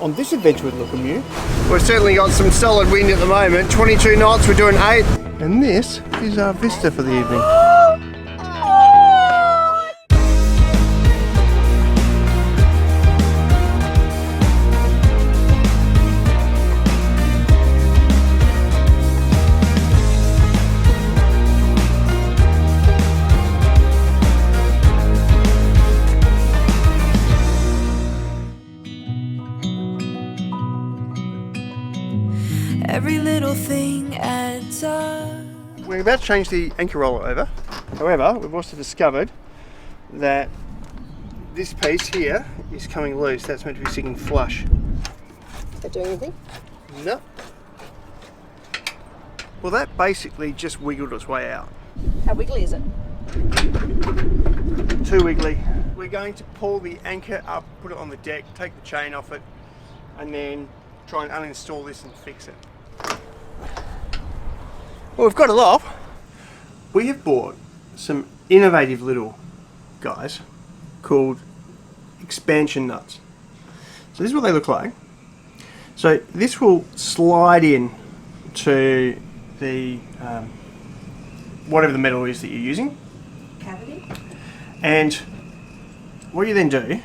on this adventure with Lukimyu. We've certainly got some solid wind at the moment. 22 knots, we're doing 8. And this is our vista for the evening. Every little thing adds up. We're about to change the anchor roller over. However, we've also discovered that this piece here is coming loose. That's meant to be sitting flush. Is that doing anything? No. Well, that basically just wiggled its way out. How wiggly is it? Too wiggly. We're going to pull the anchor up, put it on the deck, take the chain off it, and then try and uninstall this and fix it. Well, we've got it off. We have bought some innovative little guys called expansion nuts. So this is what they look like. So this will slide in to the whatever the metal is that you're using. Cavity? And what you then do,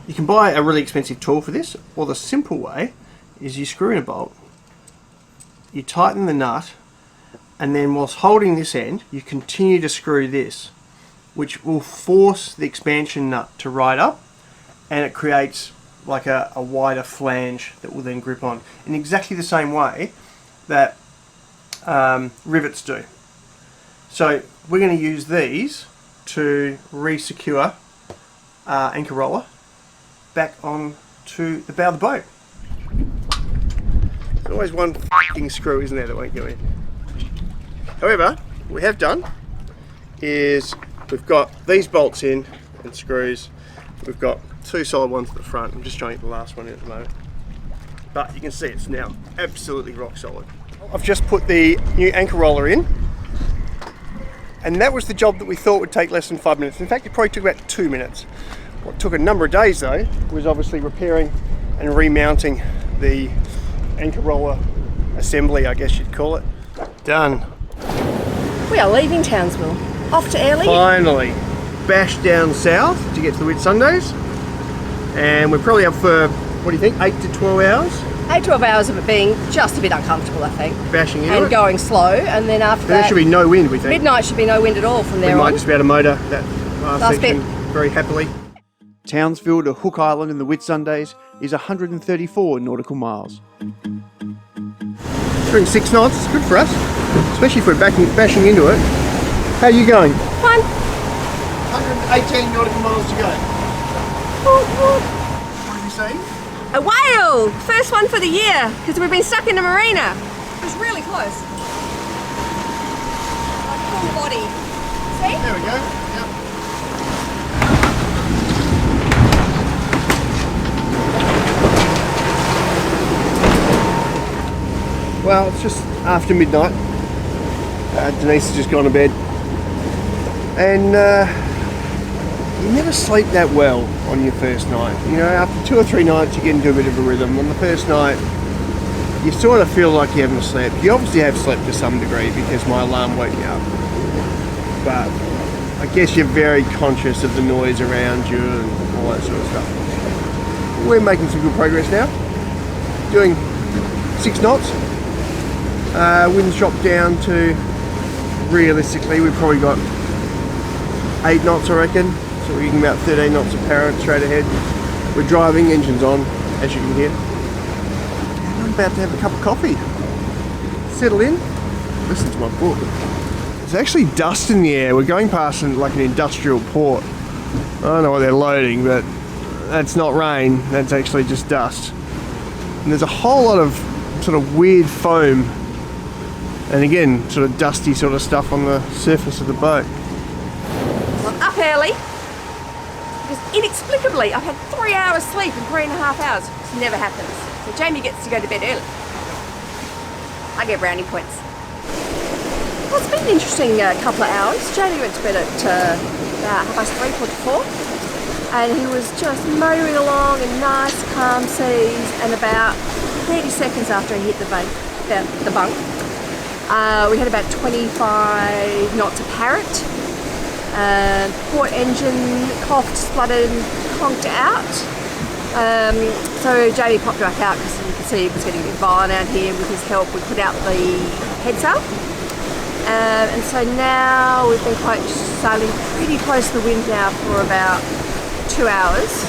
you can buy a really expensive tool for this, or the simple way is you screw in a bolt, you tighten the nut, and then whilst holding this end, you continue to screw this, which will force the expansion nut to ride up, and it creates like a wider flange that will then grip on in exactly the same way that rivets do. So we're going to use these to re-secure our anchor roller back onto the bow of the boat. There's always one f***ing screw, isn't there, that won't go in. However, what we have done is we've got these bolts in and screws. We've got 2 solid ones at the front. I'm just trying to get the last one in at the moment. But you can see it's now absolutely rock solid. I've just put the new anchor roller in. And that was the job that we thought would take less than 5 minutes. In fact, it probably took about 2 minutes. What took a number of days though was obviously repairing and remounting the anchor roller assembly, I guess you'd call it. Done. We are leaving Townsville. Off to Airlie. Finally, bashed down south to get to the Whitsundays. And we're probably up for, what do you think, 8 to 12 hours? 8-12 hours of it being just a bit uncomfortable, I think. Bashing into and it. going slow, and then after that... There should be no wind, we think. Midnight should be no wind at all from there on. We on. might just be able to motor that last section bit very happily. Townsville to Hook Island in the Whitsundays is 134 nautical miles. Doing 6 knots, it's good for us, especially if we're bashing into it. How are you going? Fine. 118 nautical miles to go. What have you seen? A whale! First one for the year, because we've been stuck in the marina. It was really close. Like full body. See? There we go. Yep. Well, it's just after midnight. Denise has just gone to bed. And you never sleep that well on your first night. You know, after 2 or 3 nights you get into a bit of a rhythm. On the first night, you sort of feel like you haven't slept. You obviously have slept to some degree because my alarm woke me up. But I guess you're very conscious of the noise around you and all that sort of stuff. We're making some good progress now. Doing 6 knots. Wind's dropped down to, realistically, we've probably got 8 knots, I reckon. So we're getting about 13 knots apparent straight ahead. We're driving, engines on, as you can hear. And I'm about to have a cup of coffee. Settle in, listen to my book. There's actually dust in the air. We're going past like an industrial port. I don't know what they're loading, but that's not rain. That's actually just dust. And there's a whole lot of sort of weird foam and again, sort of dusty sort of stuff on the surface of the boat. I'm up early because inexplicably I've had 3 hours sleep in 3.5 hours. This never happens. So Jamie gets to go to bed early. I get brownie points. Well, it's been an interesting couple of hours. Jamie went to bed at about 3:30, 4:30. and he was just motoring along in nice calm seas, and about 30 seconds after he hit the bunk, we had about 25 knots of parrot. Port engine coughed, spluttered, conked out. So Jamie popped back out because you can see it was getting a bit violent out here. With his help, we put out the head sail. And so now we've been sailing pretty close to the wind now for about 2 hours.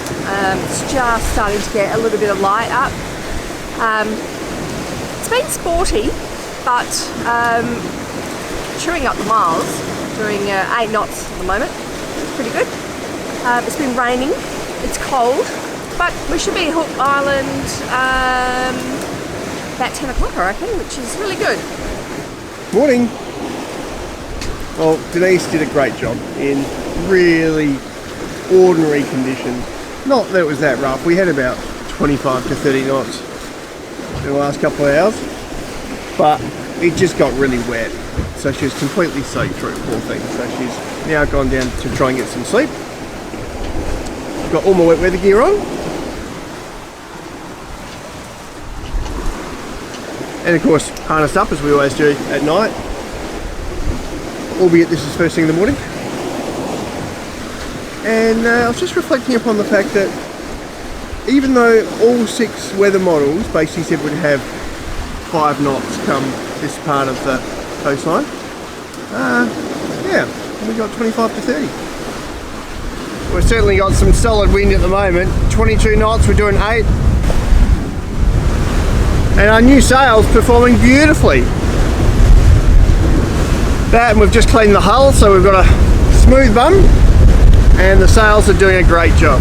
It's just starting to get a little bit of light up. It's been sporty, but chewing up the miles, doing 8 knots at the moment. It's pretty good. It's been raining, it's cold, but we should be at Hook Island about 10 o'clock, I reckon, which is really good. Morning. Well, Denise did a great job in really ordinary conditions. Not that it was that rough. We had about 25 to 30 knots in the last couple of hours, but it just got really wet. So she was completely soaked through, poor thing. So she's now gone down to try and get some sleep. Got all my wet weather gear on. And of course, harnessed up as we always do at night. Albeit this is first thing in the morning. And I was just reflecting upon the fact that even though all 6 weather models basically said we'd have 5 knots come this part of the coastline, yeah, we got 25 to 30. We've certainly got some solid wind at the moment. 22 knots, we're doing 8. And our new sail's performing beautifully. That, and we've just cleaned the hull, so we've got a smooth bum, and the sails are doing a great job.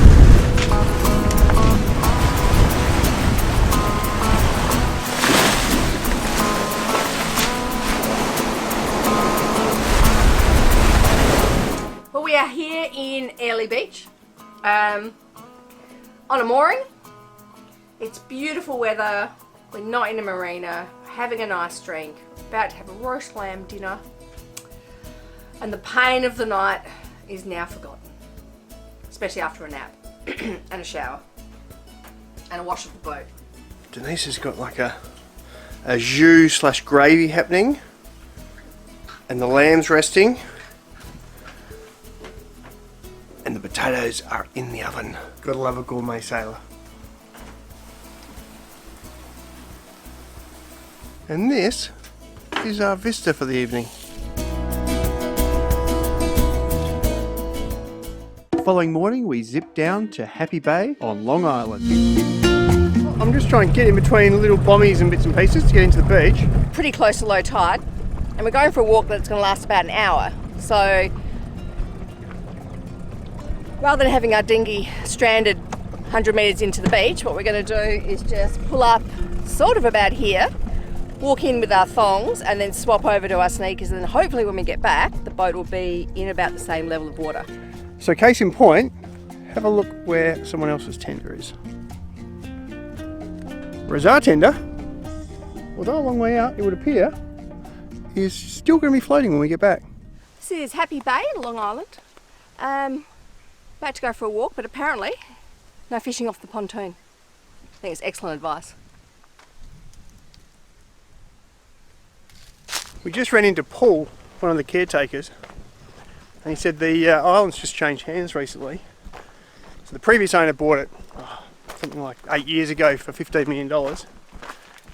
Well, we are here in Airlie Beach on a mooring. It's beautiful weather. We're not in a marina, having a nice drink, about to have a roast lamb dinner, and the pain of the night is now forgotten, especially after a nap and a shower and a wash of the boat. Denise has got like a jus / gravy happening, and the lamb's resting, and the potatoes are in the oven. Gotta love a gourmet sailor. And this is our vista for the evening. The following morning we zip down to Happy Bay on Long Island. I'm just trying to get in between little bommies and bits and pieces to get into the beach. Pretty close to low tide, and we're going for a walk that's going to last about an hour. So rather than having our dinghy stranded 100 metres into the beach, what we're going to do is just pull up sort of about here, walk in with our thongs, and then swap over to our sneakers, and then hopefully when we get back the boat will be in about the same level of water. So case in point, have a look where someone else's tender is. Whereas our tender, although a long way out it would appear, is still going to be floating when we get back. This is Happy Bay in Long Island. About to go for a walk, but apparently no fishing off the pontoon. I think it's excellent advice. We just ran into Paul, one of the caretakers, and he said the island's just changed hands recently. So the previous owner bought it something like 8 years ago for $15 million,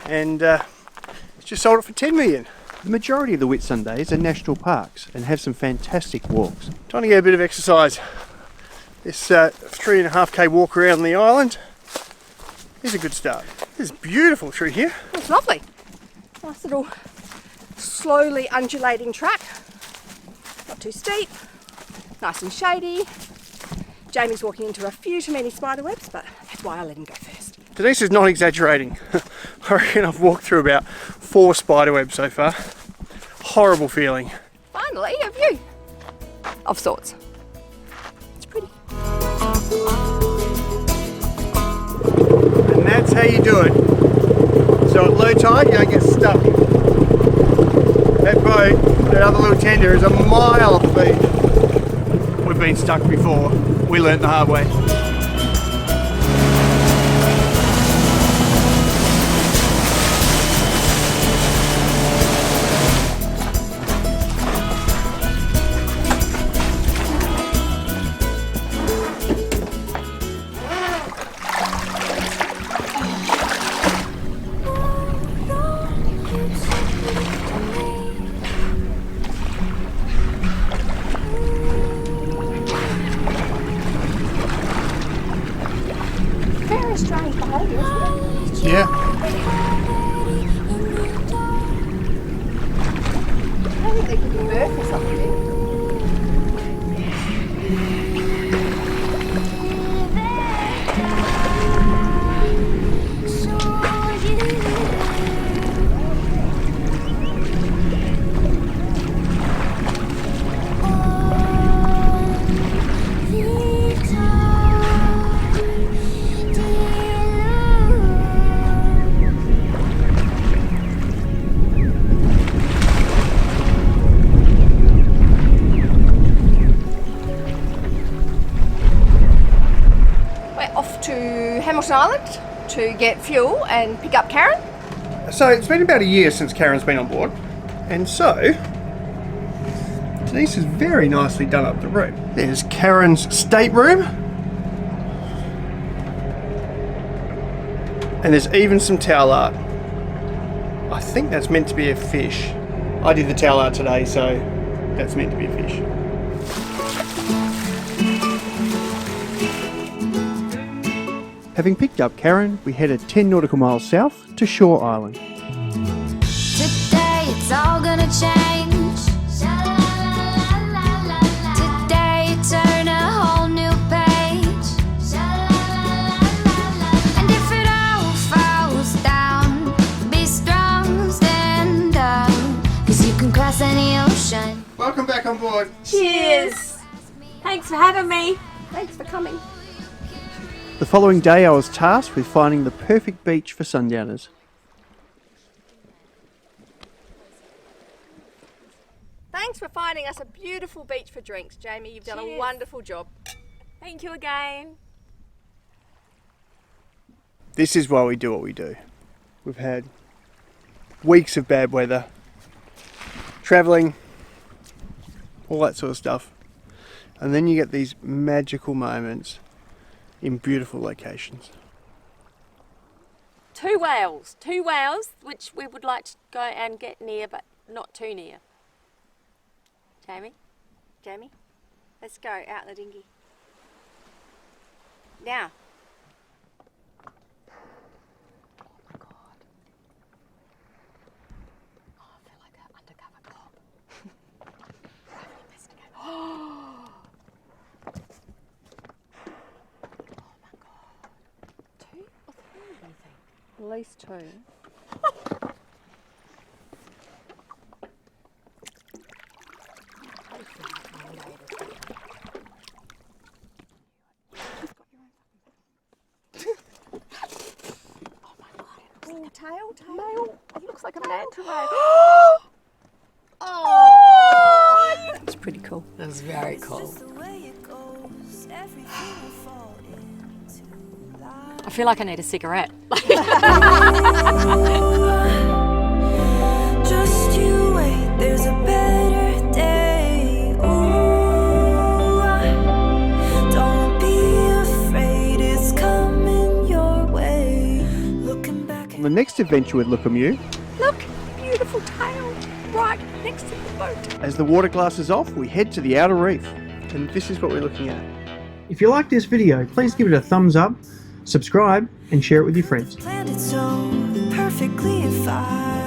and it's just sold it for $10 million. The majority of the Whitsundays are national parks and have some fantastic walks. Trying to get a bit of exercise. This 3.5k walk around the island is a good start. It's beautiful through here. It's lovely. Nice little slowly undulating track. Not too steep. Nice and shady. Jamie's walking into a few too many spider webs, but that's why I let him go first. Denise is not exaggerating. I reckon I've walked through about 4 spider webs so far. Horrible feeling. Finally, a view of sorts. It's pretty. And that's how you do it. So at low tide, you don't get stuck. That boat, that other little tender, is a mile off the beach. We've been stuck before. we learnt the hard way. Very strange behaviour, isn't it? Yeah. I think they could be birth or something. Hamilton Island to get fuel and pick up Karen. So it's been about a year since Karen's been on board, and so Denise has very nicely done up the room. There's Karen's stateroom, and there's even some towel art. I think that's meant to be a fish. I did the towel art today, so that's meant to be a fish. Having picked up Karen, we headed 10 nautical miles south to Shore Island. Today it's all gonna change. Today turn a whole new page. And if it all falls down, be strong, stand up, 'cause you can cross any ocean. Welcome back on board. Cheers! Thanks for having me. Thanks for coming. The following day I was tasked with finding the perfect beach for sundowners. Thanks for finding us a beautiful beach for drinks, Jamie. You've done a wonderful job. Thank you again. This is why we do what we do. We've had weeks of bad weather, travelling, all that sort of stuff. And then you get these magical moments in beautiful locations. Two whales, which we would like to go and get near, but not too near. Jamie, let's go out in the dinghy. Now. Oh my God. Oh, I feel like an undercover cop. Private investigator. Oh my God. 2 or 3, do you think? At least 2. Tail. It looks like a manta ray. Oh! That's pretty cool. That's very cool. I feel like I need a cigarette. Just you wait, there's a better day. Ooh, don't be afraid, it's coming your way. Looking back On the next adventure with Lukimyu, Look, beautiful tail right next to the boat. as the water glass is off, we head to the outer reef. And this is what we're looking at. If you like this video, please give it a thumbs up, subscribe, and share it with your friends. planned it so perfectly if I